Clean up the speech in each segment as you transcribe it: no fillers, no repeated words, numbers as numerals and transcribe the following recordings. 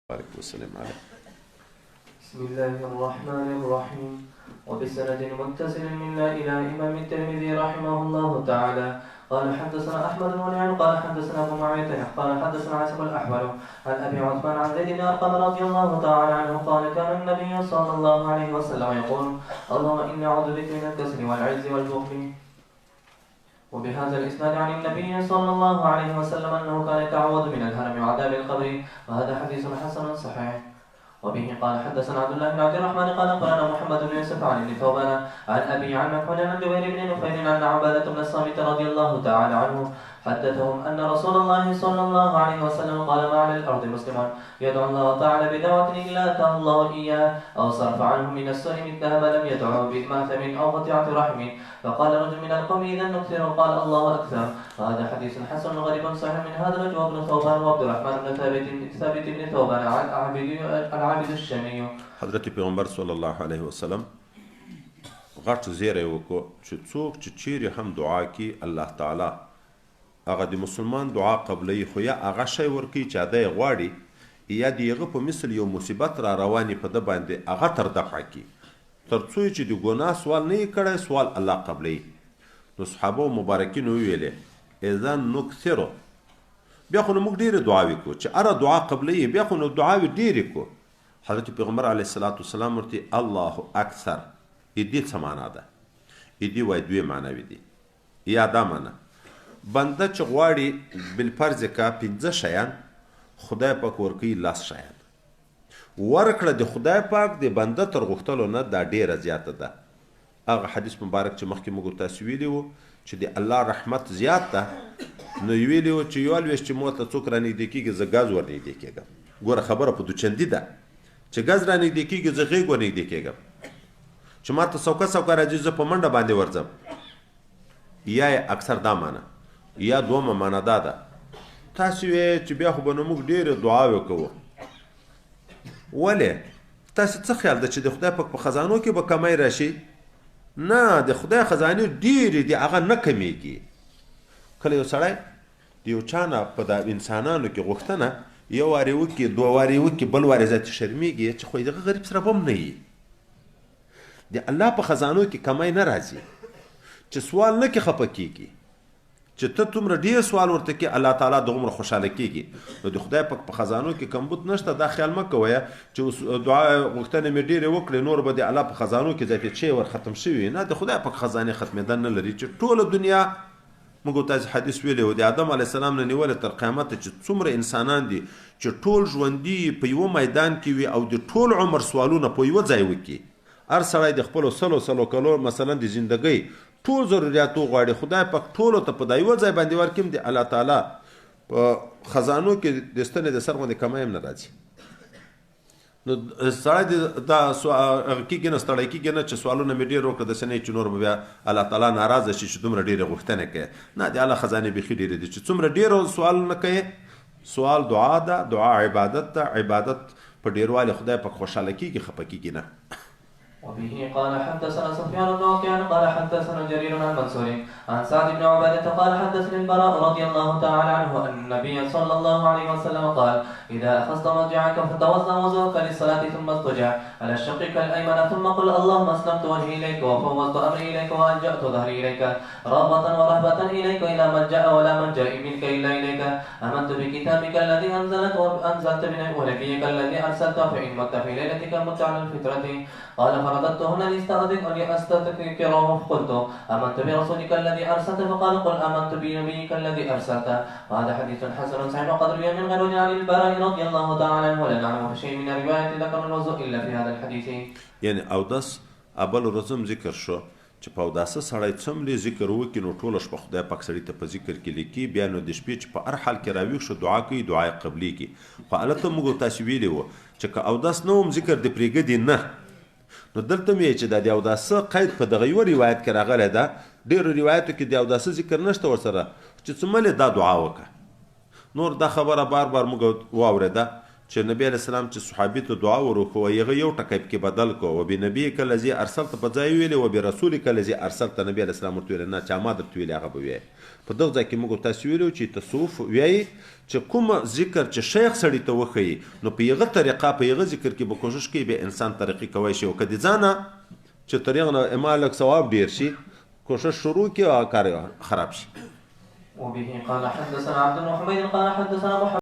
بارك وسلم عليه. بسم الله الرحمن الرحيم. وبسند متصل منا إلى إمام الترمذي رحمه الله تعالى قال حدثنا أحمد بن منيع قال حدثنا أبو معاوية قال حدثنا عاصم الأحول عن أبي عثمان عن زيد بن أرقم رضي الله تعالى عنه قال كان النبي صلى الله عليه وسلم يقول اللهم إني أعوذ بك من الكسل والعجز والبخل. وبهذا الإسناد عن النبي صلى الله عليه وسلم أنه كان يتعوذ من الهرم وعذاب القبر، وهذا حديث حسن صحيح. وبه قال حدثنا عبد الله بن عبد الرحمن قال قال محمد بن يوسف عن ابن ثوبان عن أبي عن مكحول عن جبير بن نفيل عن عبادة بن الصامت رضي الله تعالى عنه حدثهم أن رسول الله صلى الله عليه وسلم قال ما على الأرض مسلم يدعو الله تعالى بدعوة إلا أتاه الله إياه أو صرف عنه من السوء مثلها ما لم يدعو بماثم أو قطيعة رحم. فقال رجل من القوم إذا نكثر قال الله أكثر. وهذا حديث حسن غريب صحيح من هذا الوجه. ابن ثوبان وعبد الرحمن بن ثابت بن ثوبان العابد الشامي. حضرت پیغمبر صلی الله علیه وسلم غټ زیری وکړو چې څوک چې چیرې هم دعا کی الله تعالی هغه د مسلمان دعا قبلوي، خو یا هغه شی ورکوي چې هده یې غواړي، یا د هغه په مثل یو مصیبت را رواني په ده باندې هغه تر دفع کړي، تر څو چې د ګناه سوال نه یې کړی سوال الله قبلوي. نو صحابه مبارکینو وویلې اذا نکثرو، بیا خو نو موږ ډېرې دعاوې کوو چې هره دعا قبلوي، بیا خو نو دعاوې ډېرې کوو. حضرت پیغمبر علیه الصلاة والسلام ورته الله اکثر دې څه معنا ده؟ دې وایي دوی معناوې دي. یا دا معنا بنده چې غواړي بالفرض کا 15 شیان، خدای پاک ورکوي 10 شیان. ورکړه د خدای پاک د بنده تر غوښتلو نه دا ډیره زیاته ده. هغه حدیث مبارک چې مخکې موږ تاسو ویلي وو چې د الله رحمت زیات ده، نو ویلي وو چې یو لویشت چې مو ته څوک رانږدې کېږي زه ګاز ورنږدې کېږم. ګوره خبره په دوچندي ده چې ګاز رانږدې کېږي زه غېږ ورنږدې کېږم، چې ما ته سوکه سوکه راځي زه په منډه باندې ورځم. یا اکثر دا معنا، یا دومه معنا دا ده تاسو وایئ چې بیا خو به نو موږ ډېرې دعاوې کوو. ولې تاسو څه خیال ده چې د خدای پاک په خزانو کې به کمی راشي؟ نه، د خدای خزانې ډېرې دي، هغه نه کمیږي. کله یو سړی د یو چا نه په دا انسانانو کې غوښتنه یو وارې وکړي، دوه وارې وکړي، بل وارې ذاتې شرمېږي چې خو دغه غریب سره به هم نه وي. د الله په خزانو کې کمی نه راځي چې سوال نه کې خفه کېږي، چې ته تومره ډېر سوال ورته کې الله تعالی دغومره خوشحاله کېږي. نو د خدای پاک په خزانو کې کمبود نشته. دا خیال مه کوئ چې دعا غوښتنې مې ډېرې وکړې نور به د الله په خزانو کې ذاتې شی ور ختم شوي. نه، د خدای پاک خزانې ختمېدن نه لري. چې ټوله دنیا موږ تاسو حدیث ویلی و د آدم علیه السلام نه نیولې تر قیامته چې څومره انسانان دي چې ټول ژوندي په یوه میدان کې وي او د ټول عمر سوالونه په یوه ځای وکړي. هر سړی د خپلو سلو کلو مثلا د زندګۍ ټول ضرورت وغواړي، خدای پاک ټولو ته په دا یوه ځای باندې ورکړي، د الله تعالی په خزانو کې د ستنې د سر غوندې کمی هم نه راځي. نو سړی دا کېږي نه، ستړی کېږي نه چې سوالونه مې ډېر وکړه، داسې نه چې نور به بیا الله تعالی ناراضه شي چې دومره ډېرې غوښتنې کوي. نه، د الله خزانې بیخي ډېرې دي چې څومره ډېر سوالونه کوي. سوال دعا ده، دعا عبادت ده، عبادت په ډېروالي خدای پاک خوشحاله کېږي، خفه کېږي نه. وبه قال حدثنا سفيان بن وكيع قال حدثنا جرير عن منصور عن سعد بن عبادة قال حدثني البراء رضي الله تعالى عنه أن النبي صلى الله عليه وسلم قال إذا أخذت مضجعك فتوضأ وضوءك للصلاة ثم اضطجع على شقك الأيمن ثم قل اللهم أسلمت وجهي إليك وفوضت أمري إليك وألجأت ظهري إليك رغبة ورهبة إليك إلى ملجأ ولا ملجأ منك إلا إليك آمنت بكتابك الذي أنزلت وأنزلت ونبيك الذي أرسلت فإن مت في ليلتك مت على الفطرة. قال فرددتهن لأستذكره فقلت آمنت برسولك الذي أرسلت فقال قل آمنت بنبيك الذي أرسلت. وهذا حديث حسن صحيح وقد روي من غير وجه عن البراء رضي الله تعالى عنه ولا نعلم في شيء من الرواية ذكر الوضوء إلا في هذا الحديث. یعنی اودس اول ورځم ذکر شو چې په اوداسه سړی څومره ذکر وکړي نو ټوله شپه خدای پاک سړي ته په ذکر کې لیکي. بیا نو د شپې چې په هر حال کې راویښ شو دعا کوي، دعای قبلېږي. خو هلته موږ تاسو ویلي وو چې که اودس نه هم ذکر د پرېږدي نه، نو دلته مې چې دا د اوداسه قید په دغه یوه روایت کې راغلی ده. ډېرو روایتو کې د اوداسه ذکر نشته ورسره چې څومره دا دعا وکړه. نور دا خبره بار موږ واورېده چې نبی علیه السلام چې صحابي ته دعا وروښوه هغه یو ټکی پکې بدل کړو وبنبیک الذي ارسلت په ځای ویلې وبرسولک الذي ارسلت نبی علیه السلام ورته ویل نه چې ما درته ویلې هغه به وایي په دغه ځای کې موږ تاسو ویلو چې تصوف وایي چې کوم ذکر چې شیخ سړي ته وښیي نو په هغه طریقه په هغه ذکر کې به کوشش کوي به انسان ترقي کوی شي او که د ځانه چې طریق نه اما لږ ثواب ډیر شي کوشش شروع کړي او کار خراب شي. وبه قال حدثنا عبد بن حميد قال حدثنا محمد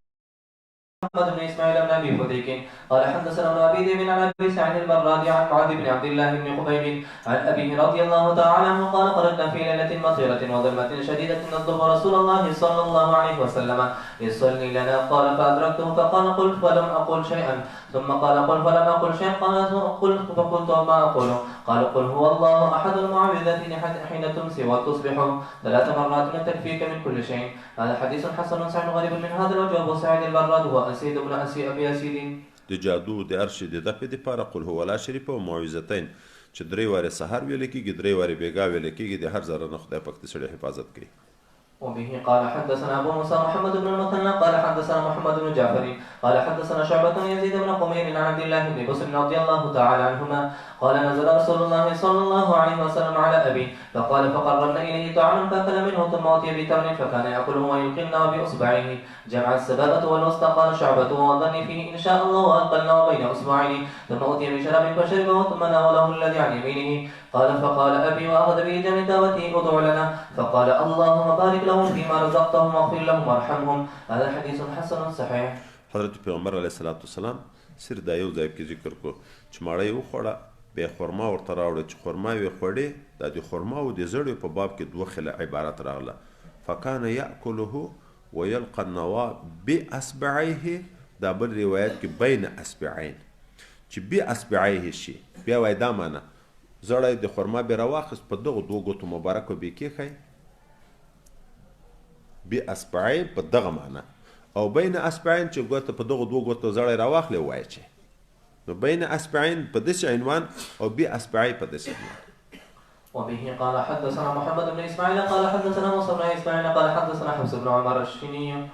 بن اسماعيل بن ابي فديك قال حدثنا ابن ابي ذئب عن ابي سعيد البرادي عن معاذ بن عبد الله بن خبيب عن ابيه رضي الله تعالى عنه قال خرجنا في ليله مطيره وظلمه شديده نطلب رسول الله صلى الله عليه وسلم يصلي لنا قال فادركته فقال قلت فلم اقل شيئا ثم قال قل فلم اقل شيئا قال قلت فقلت ما اقول قال قل هو الله احد المعوذتين حين تمسي وتصبح 3 مرات تكفيك من كل شيء. هذا حديث حسن صحيح غريب من هذا الوجه. ابو سعيد البراد هو اسيد بن ابي اسيد د جادو د ارشد د دفع دپاره قل هو لا شریف او معوذتین چې 3 واره سحر ویل کېږي 3 واره بیګا ویل کېږي د هر ضرر نه خدای پاک د سړي حفاظت کوي. وبه قال حدثنا ابو موسى محمد بن المثنى قال حدثنا محمد بن جعفر قال حدثنا شعبة يزيد بن قمير عن عبد الله بن بصر رضي الله تعالى عنهما قال نزل رسول الله صلى الله عليه وسلم على ابي فقال فقربنا اليه طعاما فاكل منه ثم اوتي بتمر فكان ياكله ويلقينا باصبعيه جمع السبابة والوسطى. قال شعبة وظني فيه ان شاء الله والقلنا بين اصبعين ثم اوتي بشراب فشربه ثم ناوله الذي عن يمينه قال فقال ابي واخذ بيده من دعوته ادع لنا فقال اللهم بارك لهم فيما رزقتهم واغفر لهم وارحمهم. هذا حديث حسن صحيح. حضرت پیغمبر علیه الصلاة والسلام سر دا یو ځای کې ذکر کو چې ماړی وخوړه بیا خرما ورته راوړه چې خرما یې خوړې دا د خرما او د زړو په باب کې 2 خله عبارت راغله فکان یاکله ويلقى النوا باصبعيه دا بل روایت کې بین اصبعین چې باصبعيه شي بیا وای دا معنی زړی د خرما بیا راواخیست په دغه 2 ګوتو مبارکو بیا کېښی باصبعین په دغه معنی او بین اصبعین چې ګوته په دغه 2 ګوتو زړی راواخلی وایي چې نو بین اصبعین په داسې عنوان او باصبعی په داسې عنوان. وبه قال حدثنا محمد بن اسماعيل قال حدثنا موسى بن اسماعيل قال حدثنا حفص بن عمر الشني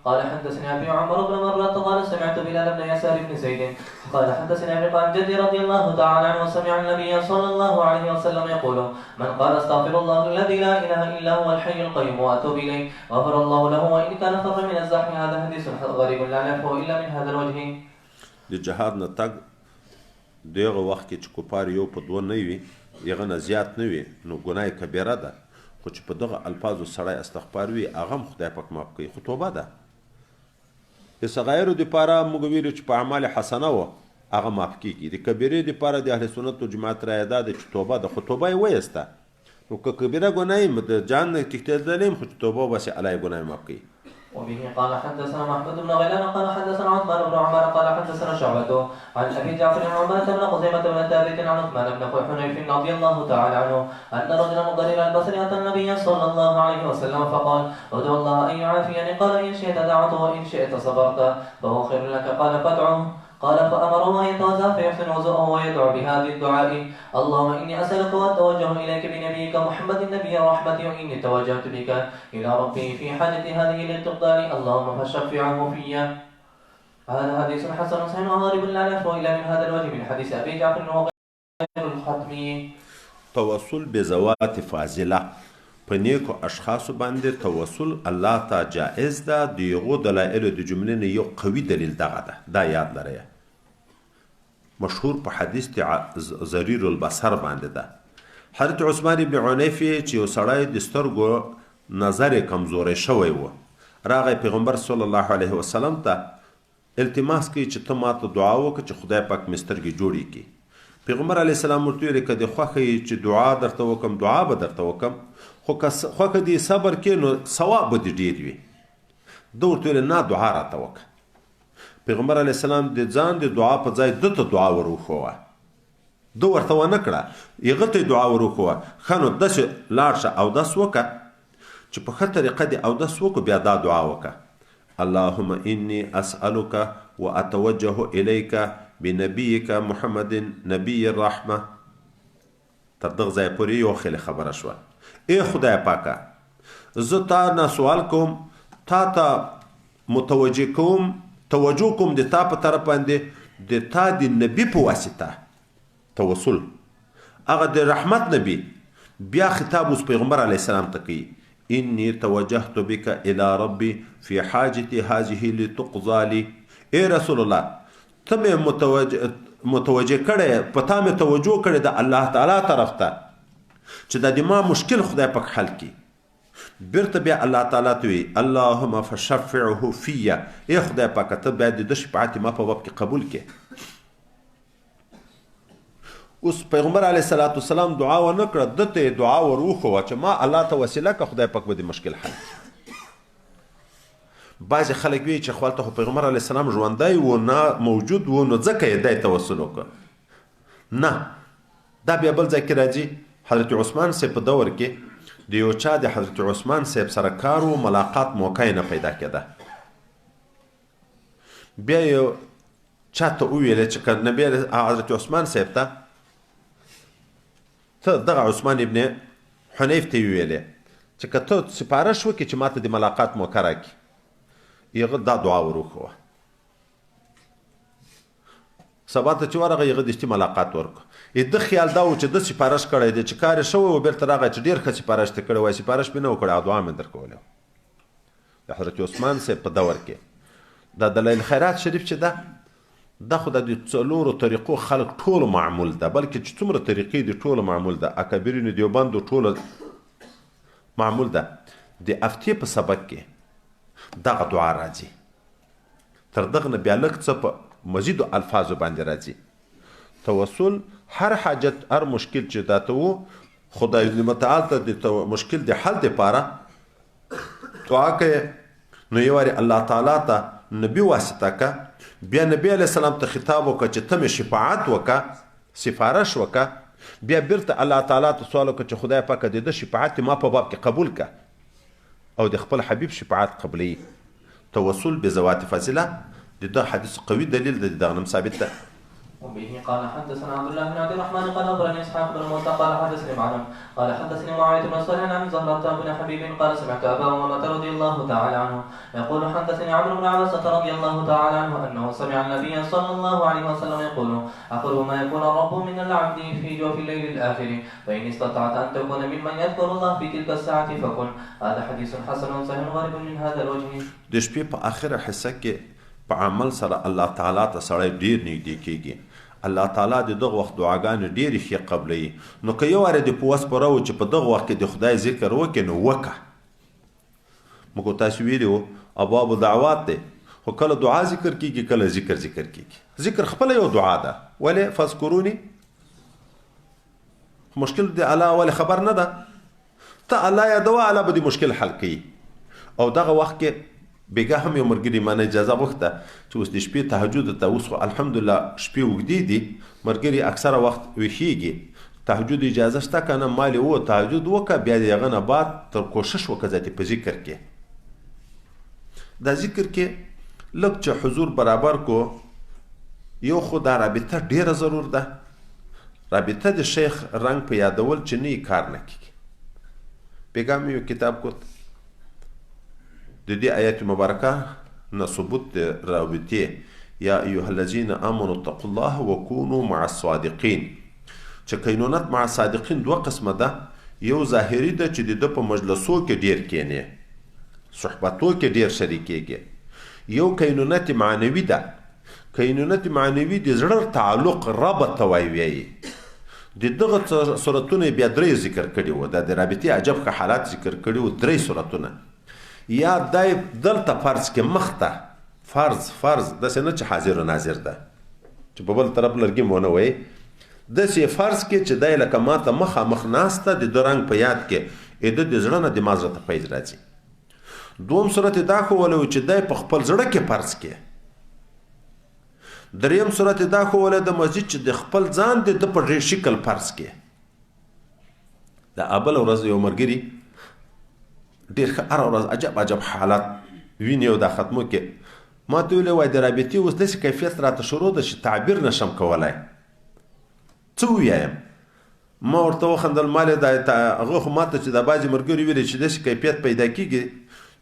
قال حدثني ابي عمر بن مرة قال سمعت بلال بن يسار بن زيد قال حدثني ابي عن جدي رضي الله تعالى عنه وسمع النبي صلى الله عليه وسلم يقول من قال استغفر الله الذي لا اله الا هو الحي القيوم واتوب اليه غفر الله له وان كان فر من الزحف. هذا حديث غريب لا نعرفه الا من هذا الوجه. د جهاد نه تګ دغه وخت کې چې کفار یو په 2 نه وي هغه نه زیات نه وي نو ګناه کبیره ده خو چې په دغه الفاظو سړی استغفار وي هغه هم خدای پاک معاف کوي خو توبه ده. د صغایرو دپاره موږ ویلو چې په اعمال حسنه وه هغه معاف کېږي د کبیرې دپاره د اهل سنت و جماعت رایه دا ده چې توبه ده خو توبه یې ویسته نو که کبیره ګناه یې د جان نه تښتېدلی یم خو چې توبه وباسي الله یې ګناه معاف کوي. وبه قال حدثنا محمد بن غيلان قال حدثنا عثمان بن عمر قال حدثنا شعبة عن ابي جعفر بن عمر بن خزيمة بن ثابت عن عثمان بن حنيف رضي الله تعالى عنه ان رجلا مضرر البصر اتى النبي صلى الله عليه وسلم فقال ادعو الله ان يعافيني قال ان شئت دعوته وان شئت صبرت فهو خير لك قال فادعوه قال فأمره أن يتوضأ فيحسن وضوءه ويدعو بهذه الدعاء اللهم إني أسألك وأتوجه إليك بنبيك محمد النبي الرحمة وإني توجهت بك إلى ربي في حاجة هذه للتقدار اللهم فشفعه في. هذا حديث حسن صحيح وغريب لا نعرفه إلا من هذا الوجه من حديث أبي جعفر وغير الختمي. توسل بذوات فاضله په نیکو اشخاصو باندې توسل الله ته جائز ده د یغو دلایلو د جملې نه یو قوي دلیل دغه ده دا یاد لرئ مشهور په حدیث ضریر البصر باندې ده حضرت عثمان بن عنیف چې یو سړی د سترګو نظر یې کمزوری شوی و راغی پیغمبر صلی الله علیه وسلم ته التماس کوي چې ته ماته دعا وکړه چې خدای پاک مې سترګې جوړې کړي پیغمبر علیه السلام ورته ویل که دې خوښه یې چې دعا درته وکړم دعا به درته وکړم خو که خوښه دې صبر کې نو ثواب به دې ډېر وي ده ورته ویل نه دعا راته وکړه پیغمبر علیه السلام د ځان د دعا په ځای ده ته دعا وروښوه ده ورته ونه کړه هغه ته یې دعا وروښوه ښه نو داسې لاړ شه اودس وکړه چې په ښه طریقه دې اودس وکړو بیا دا دعا وکړه اللهم انی اسألک واتوجه الیک بنبیک محمد نبی الرحمه تر دغه ځای پورې یو خیلی خبره شوه ای خدای پاکه زه تا نه سوال کوم تا ته متوجه کوم توجه کوم د تا په طرف باندې د تا د نبي په واسطه توسل هغه د رحمت نبی بیا خطاب اوس پیغمبر علیه السلام ته کوي انی توجهت بک الی ربی فی حاجتی هذه لتقضى لی ای رسول الله ته مې متوجه کړی په تا مې توجه کړی د الله تعالی طرف ته چې د ما مشکل خدای پاک حل کړي بیرته بیا الله تعالی ته وی اللهم فشفعه فیه ای خدای پاک ته بیا د شفاعت ما په باب کې قبول کړي اوس پیغمبر علیه الصلاۃ والسلام دعا ونه کړه دته دعا وروخوه چې ما الله ته وسیله که خدای پاک به د مشکل حل بعضې خلک وی چې خپل ته پیغمبر علیه السلام ژوندی و نه موجود و نو ځکه یې دی توسل وکړه نه دا بیا بل ځای کې راځي حضرت عثمان صاحب په دور کې د یو چا د حضرت عثمان صاحب سره کار و ملاقات موقع نه پیدا کېده بیا یو چا ته وویله چې که نبی حضرت عثمان صاحب ته ته دغه عثمان ابن حنیف ته ویلې چې که ته سپارښت وکړې چې ماته د ملاقات موقع راکړي هغه دا دعا وروښوه سبا ته چې ورغی هغه دشتي ملاقات ورکړه د خیال دا و چې د سپارښت کړی دی چې کار یې شوی و بیرته راغی چې ډېر ښه سپارښت یې کړی وای سپارښت مې نه و کړی او دعا مې درکولی د حضرت عثمان صاحب په دور کې دا دلیل خیرات شریف چې ده دا خو د څلورو طریقو خلق ټولو معمول ده بلکې چې څومره طریقې دي ټولو معمول ده اکابرینو دیوبندو ټولو معمول ده د افتې په سبق کې دغه دعا راځي تر دغه نه بیا لږ څه په مزیدو الفاظو باندې راځي توسل هر حاجت هر مشکل چې دا ته و خدای متعال ته د مشکل د حل دپاره دعا کوي نو یو وارې الله تعالی ته نبی واسطه که بیا نبی علیه السلام ته خطاب وکړه چې ته مې شفاعت وکړه سفارش وکړه بیا بیرته الله تعالی ته سوال وکړه چې خدای پاکه د ده شفاعت ما په باب کې قبول کړه او د خپل حبیب شفاعت قبلوي توسل بذوات فضله د ده حدیث قوي دلیل د دغه نوم ثابت ده وبه قال حدثنا عبد الله بن عبد الرحمن قال اخبرني اسحاق بن موسى قال حدثني معلم قال حدثني معاويه بن صالح عن زهرة بن حبيب قال سمعت ابا امامه رضي الله تعالى عنه يقول حدثني عمرو بن عباسه رضي الله تعالى عنه انه سمع النبي صلى الله عليه وسلم يقول اقرب ما يكون الرب من العبد في جوف الليل الاخر فان استطعت ان تكون ممن يذكر الله في تلك الساعه فكن هذا حديث حسن صحيح غريب من هذا الوجه د شپې په اخره حصه کې په عمل سره الله تعالی ته سړی ډیر نږدې کیږي الله تعالی د دغه وخت دعاګانې ډېرې ښې قبلوي نو که یو وارې د په وس پوره و چې په دغه وخت کې د خدای ذکر وکړې نو وکړه موږ تاسو ویلي وو ابواب دعوات دی خو کله دعا ذکر کیږي کله ذکر کیږي ذکر خپله یو دعا ده ولې فذکروني مشکل د الله ولې خبر نه ده ته الله یادوه الله به د مشکل حل کوي او دغه وخت کې بیګه هم یو ملګري مانه اجازه غوښته چې اوس د شپې تهجد ته اوس خو الحمدلله شپې اوږدې دي ملګري اکثره وخت ویښیږي تهجد اجازه شته که نه مالې و تهجد وکړه بیا د هغه نه بعد تر کوشش وکړه ذاتې په ذکر کې دا ذکر کې لږ چې حضور برابر کو یو خو دا رابطه ډیره ضرور ده رابطه د شیخ رنګ په یادول چې نه کار نه کیږي بیګه مې یو کتاب کوت د دې آیت مبارکه نه ثبوت رابطې یا ایها الذین آمنوا اتقوا الله وکونوا مع الصادقین چې کینونت مع الصادقین دوه قسمه ده یو ظاهري ده چې د په مجلسو کې ډیر کینې صحبتو کې ډیر شریکېږي یو کینونت معنوي ده کینونت معنوي د زړه تعلق ربط ته وایي د دغه صورتونه بیا درې ذکر کړي وو د رابطې عجب ښه حالات ذکر کړي وو درې صورتونه یا دای دلته فرض کې مخته فرض داسې نه چې حاضر و ناظر ده چې په بل طرف لرګي مونه وایي داسې فرض کې چې دای لکه ماته مخامخ ناسته د ده رنګ په یاد کې د د زړه نه د ما زړه ته فیض راځي دوم صورت دا ښوولی چې دای په خپل زړه کې فرض کې دریم صورت دا ښوولی د مسجد چې د خپل ځان د ده په شکل فرض کې د ابل ورځ یو ملګري ډېر ښه هره ورځ عجب حالات ویني او دا ختمو کې ما ته ویلې وای د رابطې اوس داسې کیفیت راته شروع ده چې تعبیر نشم کولی څه ووایم ما ورته وخندل مالې دا هغه خو ماته چې دا بعضې ملګري ویلې چې داسې کیفیت پیدا کېږي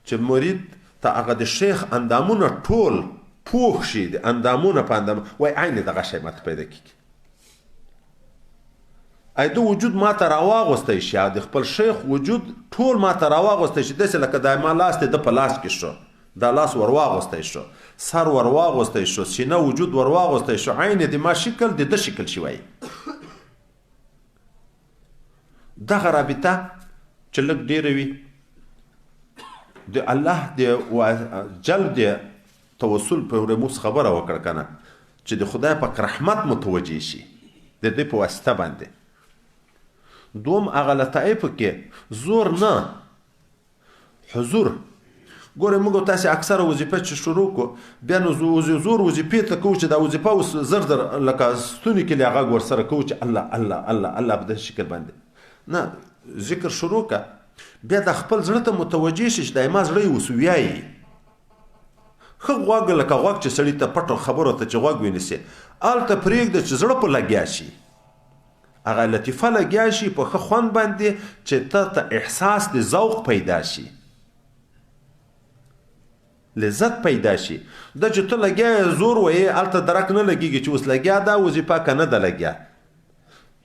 چې مرید ته هغه د شیخ اندامونه ټول پوخ شي د اندامونه په اندام وای عین دغه شی ماته پیدا کیږي ای د وجود ماته راواغوستی شي د خپل شیخ وجود ټول ماته راواغوستی شي داسې لکه د ما لاس دی د په لاس کې شو دا لاس ورواغوستی شو سر ورواغوستی شو سینه وجود ورواغوستی شو عین د ما شکل د ده شکل شي وای دغه رابطه چې لږ ډېره وي د الله د جل د توسل په رموز خبره وکړه کنه چې د خدای پاک رحمت متوجه شي د دې په واسطه باندې دوم هغه لطایفو کې زور نه حضور ګوره موږ تاسې اکثره وظیفه چې شروع کو بیا نو زور وظیفې ته کوو چې دا وظیفه اوس زر لکه ستوني کې غږ ورسره کوو چې الله الله الله الله په داسې شکل باندې نه ذکر شروع که بیا د خپل زړه ته متوجه شي چې دا ما زړه یې اوس ویایي ښه غوږ لکه غوږ چې سړي ته پټو خبرو ته چې غوږ ونیسي هلته پرېږده چې زړه په لګیا شي هغه لطیفه لګیا شي په ښه خوند باندې چې ته احساس د ذوق پیدا شي لذت پیدا شي دا چې ته لګیا زور وایې هلته درک نه لګېږي چې اوس لګیا دا وظیفه که نه ده لګیا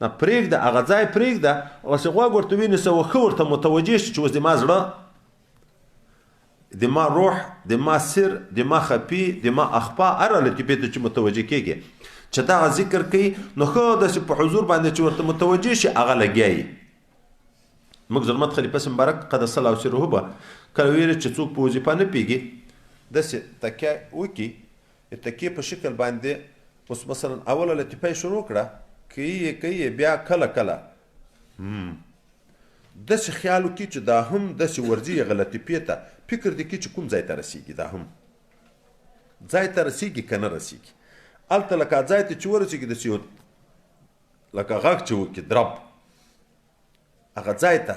نه پرېږده هغه ځای پرېږده اوس غوږ ورته ونیسه او ښه ورته متوجه شي چې اوس د ما زړه د ما روح د ما سر د ما خفي د ما اخفا هره لطیفې ته چې متوجه کېږي چې دغه ذکر کوي نو ښه داسې په حضور باندې چې ورته متوجه شي هغه لګیایي موږ ظلمت خلیفه مبارک قدس الله سره به کله ویل چې څوک په وظیفه نه پیږي داسې تکیه وکړي تکیې په شکل باندې اوس مثلا اوله لطیفه یې شروع کړه کوي بیا کله کله داسې خیال وکړي چې دا هم داسې ورځي هغه لطیفې ته فکر دې کړي چې کوم ځای ته رسیږي دا هم ځای ته رسیږي که نه رسیږي هلته لکه ځای ته چې ورسیږي داسې یو لکه غږ چې وکړي درب هغه ځای ته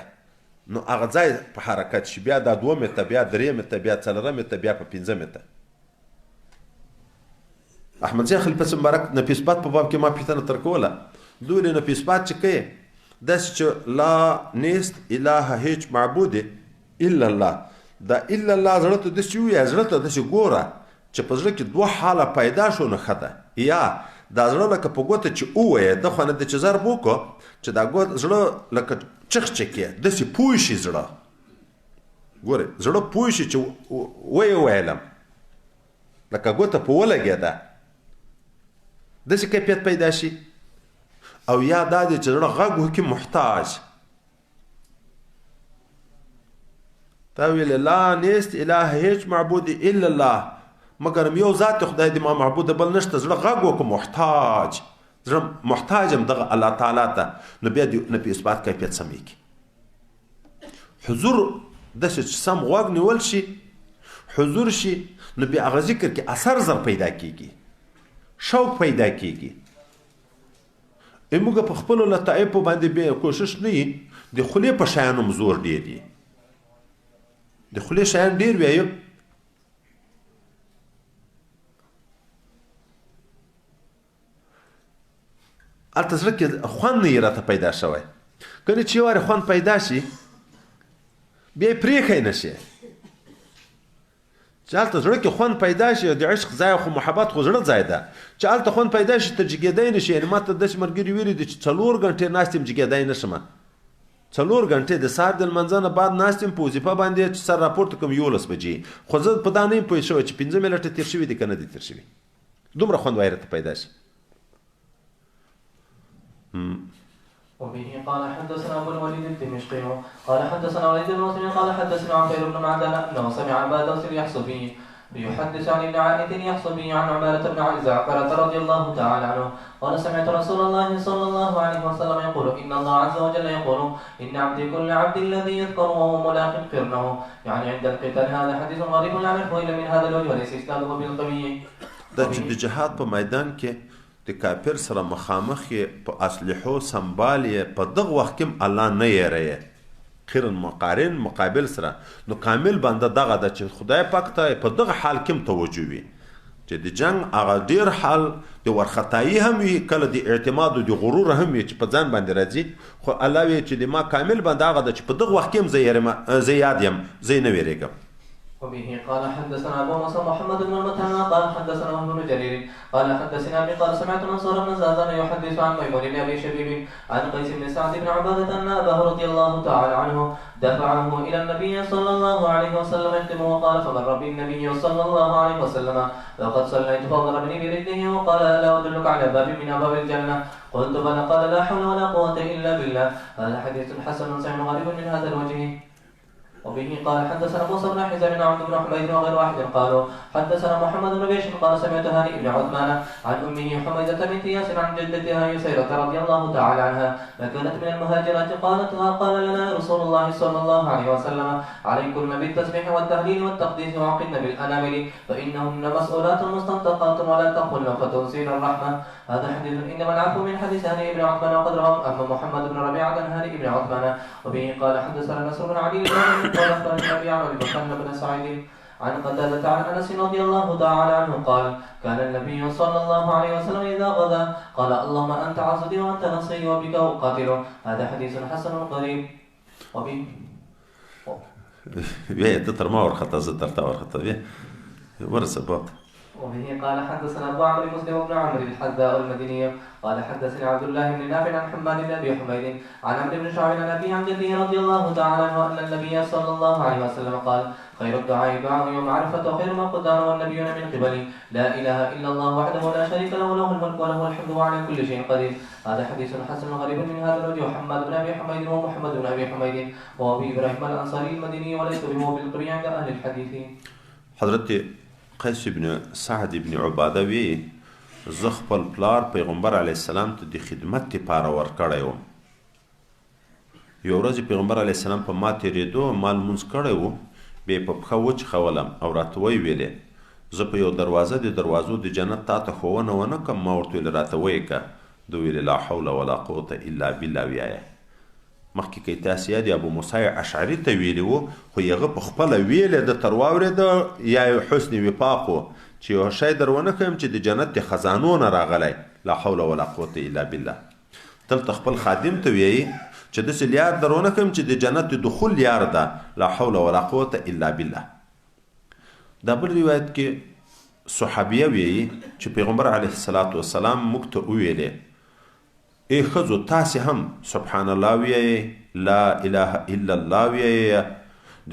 نو هغه ځای په حرکت شي بیا دا 2 متره بیا 3 متره بیا 4 متره بیا په 5 متره احمد زی خلیفه مبارک نفي اثبات په باب کې ما پوښتنه تر کوله دوی له نفي اثبات چې کوي داسې چې لا نیست اله هیڅ معبود الا الله دا الا الله زړه ته داسې ووایه زړه ته داسې ګوره چې په زړه کې 2 حاله پیدا شو نه ښه ده یا دا زړه لکه په ګوته چې ووایه د خو نه د چې ضرب وکړو چې دا زړه لکه چخچکې داسې پوه شي زړه ګورې زړه پوه شي چې ویې ویلم لکه ګوته په ولګېده داسې کیفیت پیدا شي او یا دا دی چې زړه غږ وکړي محتاج تا ویل لا نیست اله هیڅ معبود الا الله مګر یو ذات خدای دی ما معبود بل نشته زړه غږ وکړو محتاج زړه محتاج هم دغه الله تعالی ته نو بیا د نفي اثبات کیفیت سمیږي حضور داسې چې سم غوږ نیول شي حضور شي نو بیا هغه ذکر کې اثر زر پیدا کیږي شوق پیدا کیږي موږ په خپلو لطایفو باندې بیا کوشش نه وي د خولې په شیانو م زور ډېر دي د خولې شیان ډېر وایو هلته زړه کې خوند نه یې راته پیدا شوی کنې چې یو وارې خوند پیدا شي بیا یې پرېښی نه شي چې هلته زړه کې خوند پیدا شي د عشق ځای خو محبت خو زړه ځای ده چې هلته خوند پیدا شي ته جګېدی نه شي یعنې ما ته داسې ملګري ویلي دي چې 4 غنټې ناست یم جګېدی نه شمه 4 غنټې د سهار د لمانځه نه بعد ناست یم په وظیفه باندې چې سر راپورته کوم 11 بجې خو زه په دا نه یم پوه شوی چې 15 منټه تېر شوي دي که نه دي تېر شوي دومره خوند وایي راته پیدا شي وبه قال حدثنا ابو الوليد الدمشقي قال حدثنا وليد بن مسلم قال حدثنا عقيل بن معدان انه سمع ابا دوس اليحصبي يحدث عن ابن عائد اليحصبي عن عباده بن عزاقرة رضي الله تعالى عنه قال سمعت رسول الله صلى الله عليه وسلم يقول ان الله عز وجل يقول ان عبدي كل عبد الذي يذكر وهو ملاق قرنه يعني عند القتال هذا حديث غريب لا يعرفه الا من هذا الوجه وليس اسناده بالقوي دا چې د جهاد په میدان کې د کافر سره مخامخ یې په اسلحو سنبال یې په دغه وخت کې الله نه یېروي قرن مقارن مقابل سره نو کامل بنده دغه ده چې خدای پاک ته په دغه حال کې توجه وي چې د جنگ هغه ډېر حال د ورختایي هم وي کله د اعتماد او د غرور هم وي چې په ځان باندې راځي خو الله وی چې د ما کامل بنده هغه ده چې په دغه وخت کې هم زه یاد یم زه نه ویرېږم وبه قال حدثنا ابو موسى محمد بن المثنى قال حدثنا وهب بن جرير قال حدثنا ابي قال سمعت منصور بن زازان يحدث عن ميمون بن ابي شبيب عن قيس بن سعد بن عباده ان اباه رضي الله تعالى عنه دفعه الى النبي صلى الله عليه وسلم يختمه وقال فمر بالنبي صلى الله عليه وسلم لقد صليت فضربني برجله وقال الا ادلك على باب من ابواب الجنه قلت بلى قال لا حول ولا قوه الا بالله. هذا حديث حسن صحيح غريب من هذا الوجه. وبه قال حدثنا موسى بن حزام عبد بن حميد وغير واحد قالوا حدثنا محمد بن بشر قال سمعت هاني بن عثمان عن امه حميدة بنت ياسر عن جدتها يسيرة رضي الله تعالى عنها فكانت من المهاجرات قالت قال لنا رسول الله صلى الله عليه وسلم عليكن بالتسبيح والتهليل والتقديس وعقدن بالانامل فانهن مسؤولات مستنطقات ولا تقلن فتنسين الرحمه. هذا حديث انما العفو من حديث هاني بن عثمان وقد رواه اما محمد بن ربيعه عن هاني بن عثمان. وبه قال حدثنا نصر بن علي قال اخبرني ابي عن المثنى بن سعيد عن قتادة عن انس رضي الله تعالى عنه قال كان النبي صلى الله عليه وسلم اذا غدا قال اللهم انت عزدي وانت نصري وبك اقاتل. هذا حديث حسن غريب. وبه تتر ما ورخطة زترتا ورخطة بيه ورسبات. وبه قال حدثنا ابو عمرو مسلم بن عمرو الحذاء المدني قال حدثني عبد الله بن نافع عن حماد بن ابي حميد عن عمرو بن شعيب عن ابي عن جده رضي الله تعالى عنه ان النبي صلى الله عليه وسلم قال خير الدعاء دعاء يوم عرفه وخير ما قدر والنبيون من قبلي لا اله الا الله وحده لا شريك له له الملك وله الحمد وعلى كل شيء قدير. هذا حديث حسن غريب من هذا الوجه. حماد بن ابي حميد ومحمد بن ابي حميد وابي ابراهيم الانصاري المدني وليس به بالقري عند اهل الحديث. حضرت قیس بن سعد بن عباده وی زه خپل پلار پیغمبر علیه السلام ته د خدمت لپاره ورکړی وم. یو ورځ پیغمبر علیه السلام په ما تېرېدو ما لمونځ کړی و بیا یې په پښه وچښولم او راته ویې ویلې زه په یو دروازه د دروازو د جنت تا ته ښوونه ونه کړم. ما ورته ویل راته ویې که ده ویلې لا حول ولا قوة الا بالله ویایه. مخکې که تاسې یاد ابو موسی اشعري ته ویلي وو خو هغه په خپله ویلې ده تر واورېده یا یو حسن وفاق و چې یو شی در ونه کړم چې د جنت د خزانو نه راغلی لا حول ولا قوة الا بالله. دلته خپل خادم ته ویایي چې داسې لیار در ونه کړم چې د جنت د دخول لیار ده لا حول ولا قوة الا بالله. دا بل روایت کې صحابیه ویایي چې پیغمبر علیه الصلاة والسلام موږ ته وویلې ای ښځو تاسې هم سبحان الله ویایئ لا اله الا الله ویایئ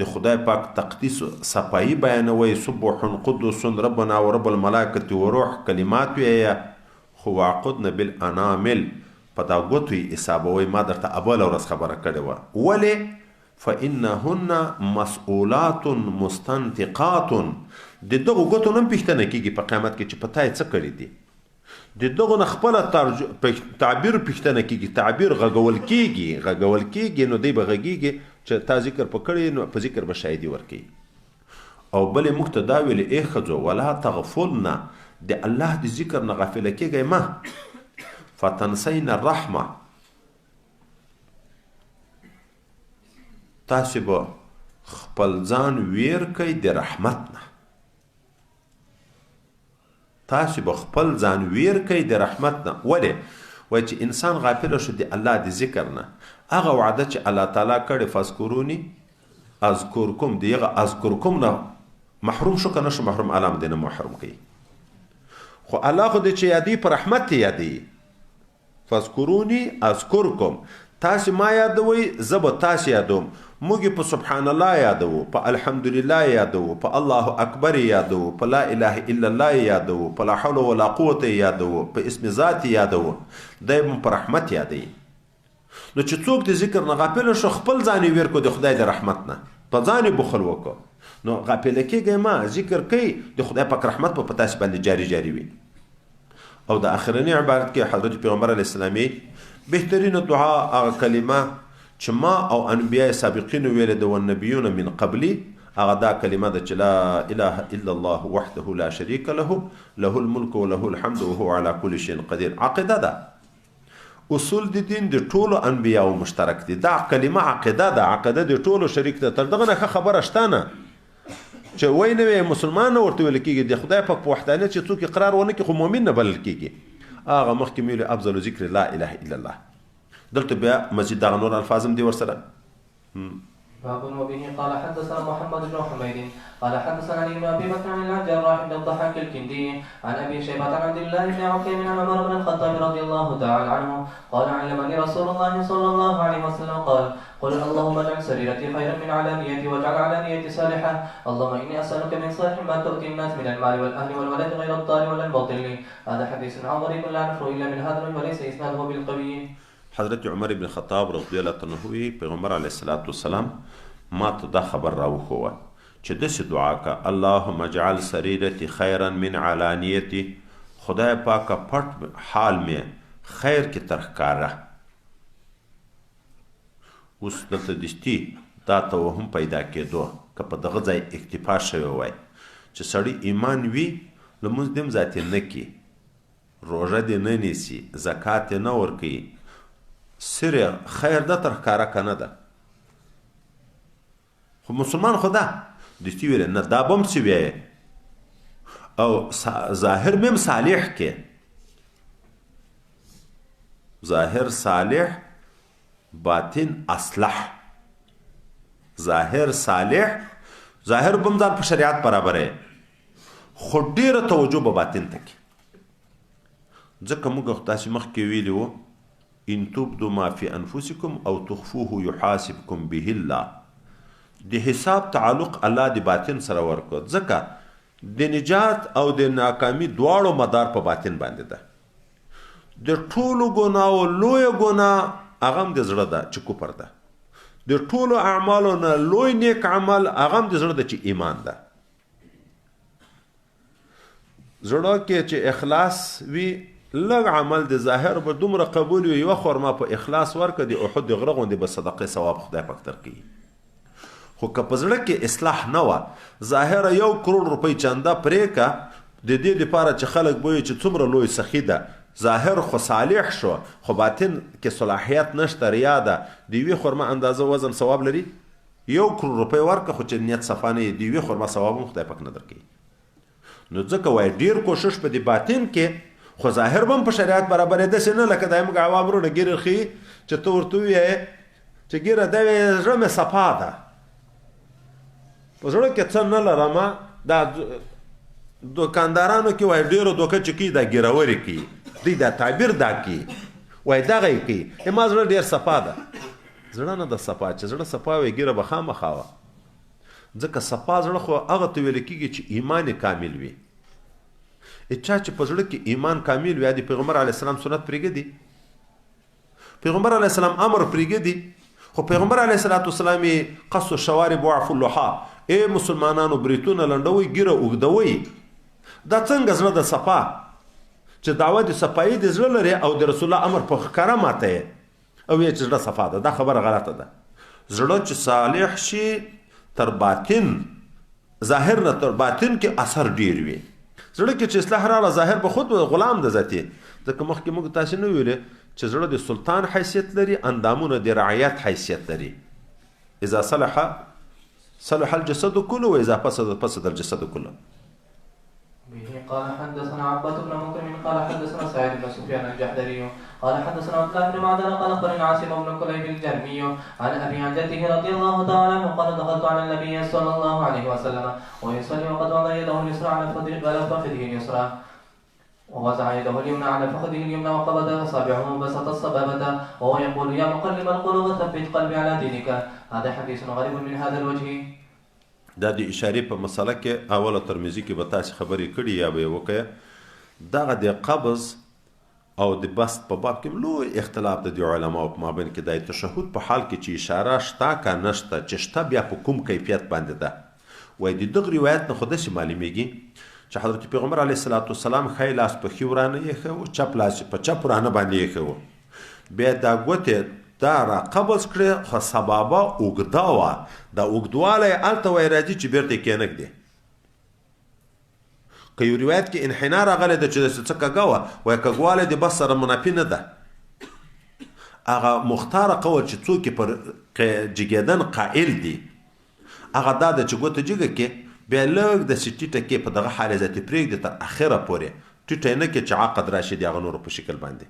د خدای پاک تقدیس صفایي بیانوئ سبح قدوس ربنا ورب الملائکة وروح کلمات ویایئ خو وعقدن بالانامل په دا ګوتو یې حسابوئ. ما درته اوله ورځ خبره کړې وه ولې فانهن مسؤولات مستنطقات د دغو ګوتو نه پوښتنه کیږي په قیامت کې چې په تا یې څه کړي دي. د دغو نه خپله تعبیر پوښتنه کیږي تعبیر غږول کیږي نو دی به غږیږي چې تا ذکر په کړی نو په ذکر به شاهدي ورکوي. او بلې موږ ته دا ویلې ای ښځو ولا تغفلن د الله د ذکر نه غافله کیږئ مه فتنسین الرحمه تاسې به خپل ځان ویر کوئ د رحمت نه. تاسو به خپل ځان ویر کوئ د رحمت نه. ولې وایي چې انسان غافله شو د الله د ذکر نه. هغه وعده چې الله تعالی کړې فاذکروني اذکرکم د هغه اذکرکم نه محروم شو که نه شو محروم الله هم دې نه محروم کوي. خو الله خو دې چې یادوي په رحمت یې یادوي. فاذکروني اذکرکم تاسې ما یادوئ زه به تاسې یادوم. موږ په سبحان الله یادوو په الحمدلله یادوو په الله اکبر یادوو په لا اله الا الله یادوو په لا حول ولا قوة یادوو په اسم ذات یادوو دی هم په رحمت یادوي. نو چې څوک د ذکر نه غافله شو خپل ځان یې ویر کړو د خدای د رحمت نه په ځان یې بخل وکړو نو غافله کیږئ ما ذکر کوي د خدای پاک رحمت په تاسې باندې جاری وي. او د آخرني عبارت کې حضرت پیغمبر علیه السلام بهترینه دعا هغه کلمه چې ما او انبیاء سابقین ویل د والنبیون من قبلی هغه دا کلمه ده چې لا اله الا الله وحده لا شریک له له الملک وله الحمد وهو على كل شيء قدیر. عقیده ده اصول د دین د ټولو انبیاء مشترک دي. دا کلمه عقیده ده عقیده د ټولو شریک ده. تر دغه نه خبره شته نه چې وای نه مسلمان ورته ویل کېږي د خدای پاک په وحدانیت چې څوک اقرار ونه کړي خو مؤمن نه بلل کېږي. هغه مخکې مې ویلي افضل ذکر لا اله الا الله. دلته بیا مزید دغه نور الفاظ هم دي ورسره باب وبه قال حدثنا محمد بن حميد قال حدثنا علي بن ابي بكر عن الجراح بن الضحاك الكندي عن ابي شيبه عن عبد الله بن عكيم عن عمر بن الخطاب رضي الله تعالى عنه قال علمني رسول الله صلى الله عليه وسلم قال قل اللهم اجعل سريرتي خيرا من علانيتي واجعل علانيتي صالحه اللهم اني اسالك من صالح ما تؤتي الناس من المال والاهل والولد غير الضال ولا المبطل. هذا حديث عن غريب لا نعرفه الا من هذا وليس اسناده بالقوي. حضرت عمر بن خطاب رضی الله عنه پیغمبر علیه الصلاۃ والسلام ما ته دا خبر راوښوه چې داسې دعا کا اللهم اجعل سریرتي خیرا من علانیتي، خدای پاکه پټ حال مې خیر کې تر ښکاره. اوس دلته دستي دا توهم پیدا کېدو که په دغه ځای اکتفا شوی وای چې سړی ایمان وي لمونځ دې هم ذاتې نه کړي، روژه دې نه نیسي، زکات یې نه ورکوي، سر خیر ده تر ښکاره که نه ده. خو مسلمان خو ده دستي ویلی نه دا به هم څه ویایې او ظاهر مې هم صالح کې، ظاهر صالح باطن اصلح. ظاهر صالح، ظاهر به هم ځان په شریعت برابره خو ډېره توجه به باطن ته کې. ځکه موږ تاسې مخکې ویلي وو ان تبدو ما فی انفسکم او تخفوه یحاسبکم به الله. د حساب تعلق الله د باطن سره ورکړ، ځکه د نجات او د ناکامي دواړو مدار په باطن باندې ده. د ټولو ګناو لویه ګناه هغه هم د زړه ده چې کفر ده، د ټولو اعمالو نه لوی نیک عمل هغه هم د زړه ده چې ایمان ده. زړه کې چې اخلاص وي لږ عمل د ظاهر به دومره قبول وي، یوه خورما په اخلاص ورکړه د احد د غره غوندې به صدقې ثواب خدای پاک درکوي. خو که په زړه کې اصلاح نه وه، ظاهره 1 کروڑ روپۍ چنده پرېږه د دې دپاره چې خلک به وایي چې څومره لوی سخي ده، ظاهر خو صالح شو خو باطن کې صلاحیت نشته، ریا ده، د یوې خورما اندازه وزن ثواب لري، 1 کروڑ روپۍ ورکړه خو چې نیت صفا نه وي، د یوې خورما ثواب هم خدای پاک نه درکوي. نو ځکه وایي ډېر کوشش په د باطن کې، خو ظاهر به هم په شریعت برابرې داسې نه لکه دا موږ عوام وروڼه ګیرې ښیي چې ته ورته ووایې چې ګیره دا وایې زړه مې صفا ده، په زړه کې څه نه لرمه. دا دوکاندارانو کې وایي ډېرو دوکه چې کوي دا ګیرورې کوي، دوی دا تعبیر دا کوي، وایي دغه یې کوي، ما زړه ډېر صفا ده. زړه نه ده صفا، چې زړه صفا وي ګیره به خامخا وه، ځکه صفا زړه خو هغه ته ویل کېږي چې ایمان کامل وي. چا چې په زړه کې ایمان کامل وي، د پیغمبر علیه السلام سنت پرېږدي، پیغمبر علیه السلام امر پرېږدي، خو پیغمبر علیه السلام یې قص الشوارب وعف اللحا، ای مسلمانانو بریتونه لنډوئ ګیره اوږدوئ. دا څنګه زړه د صفا چې دعوه د صفایي د زړه لري او د رسول الله امر په ښکاره ماته او یې چې زړه صفا ده، دا خبره غلطه ده. زړه چې صالح شي تر باطن، ظاهر نه تر باطن کې اثر ډیر وي. زړه کې چې اصلاح راغله ظاهر به خود غلام ده ذاتي، ځکه مخکې موږ تاسې نه ویلې چې زړه د سلطان حیثیت لري، اندامونه د رعیت حیثیت لري. اذا صلح الجسد كله واذا فسد الجسد كله. به قال حدثنا عباد بن مكرم قال حدثنا سعيد بن سفيان الجحدري قال حدثنا عبد الله بن معدن قال اخبرنا عاصم بن كليب الجرمي عن ابي عن جده رضي الله تعالى عنه قال دخلت على النبي صلى الله عليه وسلم ويصلي وقد وضع يده اليسرى على فخذه اليسرى ووضع يده اليمنى على فخذه اليمنى وقبض اصابعه وبسط الصبابه وهو يقول يا مقلب القلوب ثبت قلبي على دينك. هذا حديث غريب من هذا الوجه. دا د اشارې په مسله کې اوله ترمذي کې به تاسې خبرې کړي یا به یې وکړه. دغه د قبض او د بسط په باب کې لوی اختلاف د دې علماو په مابین کې د تشهد په حال کې چې اشاره شته که نشته، چې شته بیا په کوم کیفیت باندې ده. وایي د دغه روایت نه خو داسې معلومیږي چې حضرت پیغمبر علیه الصلاة والسلام ښی لاس په ښي ورانه ایښی و، چپ لاس په چپ ورانه باندې ایښی و، بیا دا ګوتې دا را قبض کړې، خو سبابه اوږده وه، دا اوږدوالی هلته وایي راځي چې بېرته یې کېنږدې. که یو روایت کې انحنا راغلی ده چې داسې څه کږه وه، وایي کږوالی د بس سره منافي نه ده. هغه مختاره قول چې څوک یې پر جګېدن قائل دي هغه دا ده چې ګوته جګه کې بیا لږ داسې ټیټه کې په دغه حال یې ذاتې پرېږدي تر اخره پورې، ټیټه یې نه کې چې عقد راشي د هغه نورو په شکل باندې.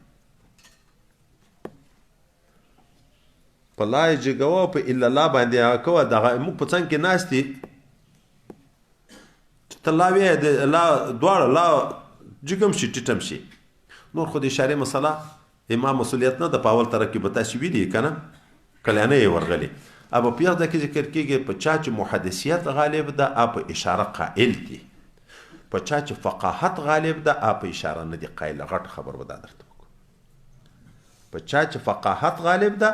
په لا جګوه په الا الله باندې هغه کوه دغه موږ په څنګ کې ناست دي چې ته لا وایې د لا دواړه لا جګم شي ټیټم شي نور خو د اشارې مسله امام مسؤلیت نه د په اول طرف کې به تاسې ویلي که نه کلیانه یې ورغلي اب په یغ کې ذکر کېږي په چا چې محدثیت غالب ده په اشاره قائل دي په چا چې فقاهت غالب ده په اشاره نه دي قائل غټ خبر ودا درته په چا چې فقاهت غالب ده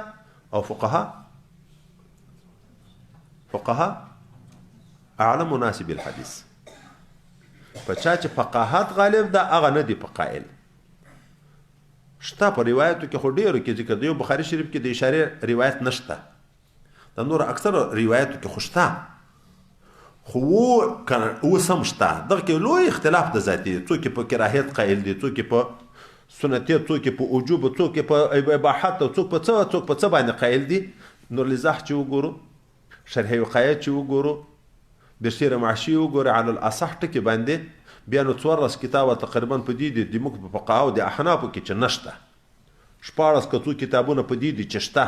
او فقها اعلم الناس بالحديث په چا چې فقاهت غالب ده هغه نه دی په قائل شته په روایتو کې خو ډېرو کې ذکر دی بخاري شریف کې د اشارې روایت نشته د نور اکثر روایتو کې خو شته خو اوس هم شته دغه کې لوی اختلاف د ذاتي څوک په کراهیت قائل دي څوک په سنتیت څوک په وجوب څوک په اباحت څوک په څه باندې قائل دي نور لزاح چې وګورو شرح وقایه چې وګورو بشیر معشی وګورو علی الاصح ټکی باندې بیا نو 14 کتابه تقریبا په دې دي د موږ په فقها او د احناف کې چې نشته 14 کتو کتابونه په دې دي چې شته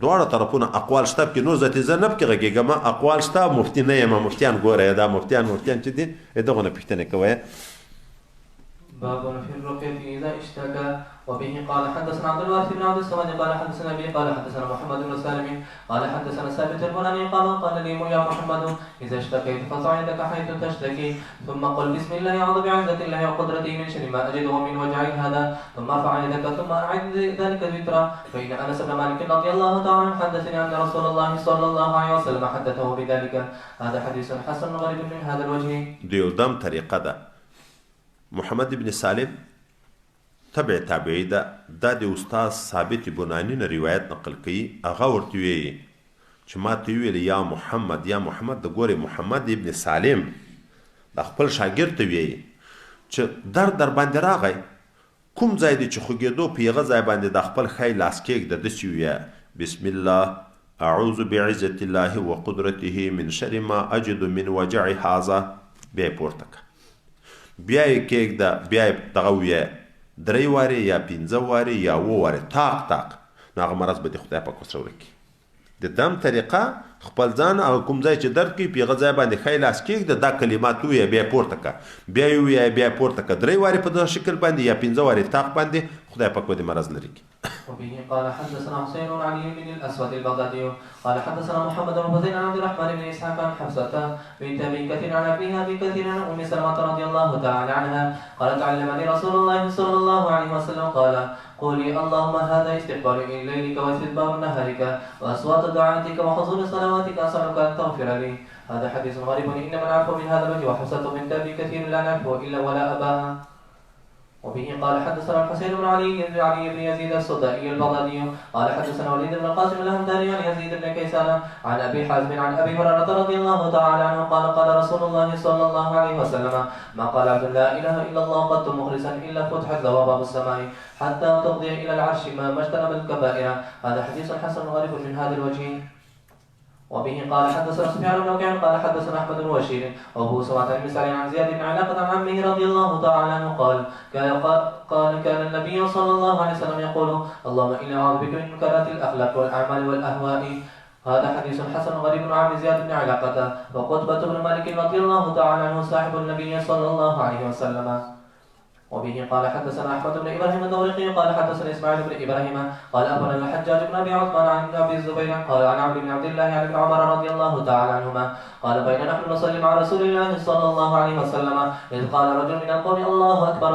دواړه طرفونه اقوال شته کې نور ذاتي زنب کې غږیږم اقوال شته مفتی نه یم مفتیان ګوره دا مفتیان چې دي دغه نه پښتنه کوي باب في الرقية إذا اشتكى وبه قال حدثنا عبد الوارث بن عبد الصمد قال حدثنا أبي قال حدثنا محمد بن سالم قال حدثنا ثابت البناني قال لي يا محمد إذا اشتكيت فصعدك حيث تشتكي ثم قل بسم الله أعوذ بعزة الله وقدرته من شر ما أجده من وجعي هذا ثم ارفع يدك ثم أعد ذلك ذكرا فإن أنس بن مالك رضي الله تعالى عنه حدثني أن رسول الله صلى الله عليه وسلم حدثه بذلك هذا حديث حسن غريب من هذا الوجه ديودم طريقة ده محمد ابن سالم تابعی ده دا د استاد ثابت بنانی نه روایت نقل کوي هغه ورته وی چې ما ته ویل یا محمد د ګوري محمد ابن سالم د خپل شاګرد ته وی چې در باندې راغی کوم ځای دی چې خوګېدو په یغه ځای باندې د خپل خی لاس کېږ د دسی وی بسم الله اعوذ بعزة الله وقدرته من شر ما اجد من وجع هذا بیا پورته بیا یې کېږده بیا یې دغه ویه 3 وارې یا 15 وارې یا 7 وارې تاق نو هغه مرض به د خدای پاک ورسره وکړي د دم طریقه خپل ځان او کوم ځای چې درد کوي په هغه ځای باندې ښی لاس کېږده دا کلمات ووایه بیا یې پورته کړه بیا یې ووایه بیا یې پورته کړه 3 وارې په دغه شکل باندې یا 15 وارې تاق باندې خدای پاک به د مرض لرې کړي وبه قال حدثنا حسين بن علي بن الاسود البغدادي قال حدثنا محمد بن حسين عن عبد الرحمن بن اسحاق عن حفصه بنت ابي كثير عن ابيها ابي كثير عن ام سلمه رضي الله تعالى عنها قالت علمني رسول الله صلى الله عليه وسلم قال قولي اللهم هذا استقبال ليلك واستدبار نهارك واصوات دعاتك وحضور صلواتك اسالك ان تغفر لي هذا حديث غريب انما نعرفه من هذا الوجه وحفصه بنت ابي كثير لا نعرفه الا ولا اباها وبه قال حدثنا الحسين بن علي بن يزيد الصدائي البغدادي قال حدثنا وليد بن القاسم الهمداني عن يزيد بن كيسان عن ابي حازم عن ابي هريره رضي الله تعالى عنه قال قال رسول الله صلى الله عليه وسلم ما قال عبد لا اله الا الله قد مخلصا الا فتحت له باب السماء حتى تقضي الى العرش ما اجتنب الكبائر هذا حديث حسن غريب من هذا الوجه وبه قال حدثنا سفيان بن وكيع قال حدثنا احمد بن بشير وابو سمعه المسعري عن زياد بن علاقه عن عمه رضي الله تعالى عنه قال كان النبي صلى الله عليه وسلم يقول اللهم اني اعوذ بك من منكرات الاخلاق والاعمال والاهواء هذا حديث حسن غريب عن زياد بن علاقه وقتبه بن مالك رضي الله تعالى عنه صاحب النبي صلى الله عليه وسلم وبه قال حدثنا احمد بن ابراهيم الدورقي قال حدثنا اسماعيل بن ابراهيم قال اخبرنا الحجاج بن ابي عثمان عن ابي الزبير قال عن عمرو بن عبد الله عن ابن عمر رضي الله تعالى عنهما قال بين نحن نصلي مع رسول الله صلى الله عليه وسلم اذ قال رجل من القوم الله اكبر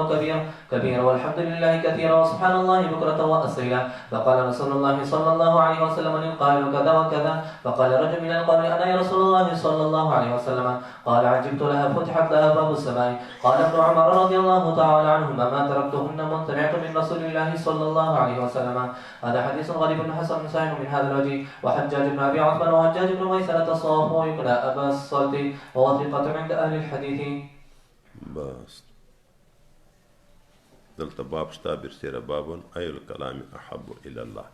كبير والحمد لله كثيرا وسبحان الله بكرة واصيلا فقال رسول الله صلى الله عليه وسلم للقائل كذا وكذا فقال رجل من القوم انا يا رسول الله صلى الله عليه وسلم قال عجبت لها فتحت لها باب السماء قال ابن عمر رضي الله تعالى عنهما ما تركتهن من سمعت من رسول الله صلى الله عليه وسلم هذا حديث غريب حسن صحيح من هذا الوجه وحجاج بن ابي عثمان وحجاج بن ميسرة الصواب يقنى ابا الصلت ووثيقة عند اهل الحديث بس دلته باب شتا برسيره باب اي الكلام احب الى الله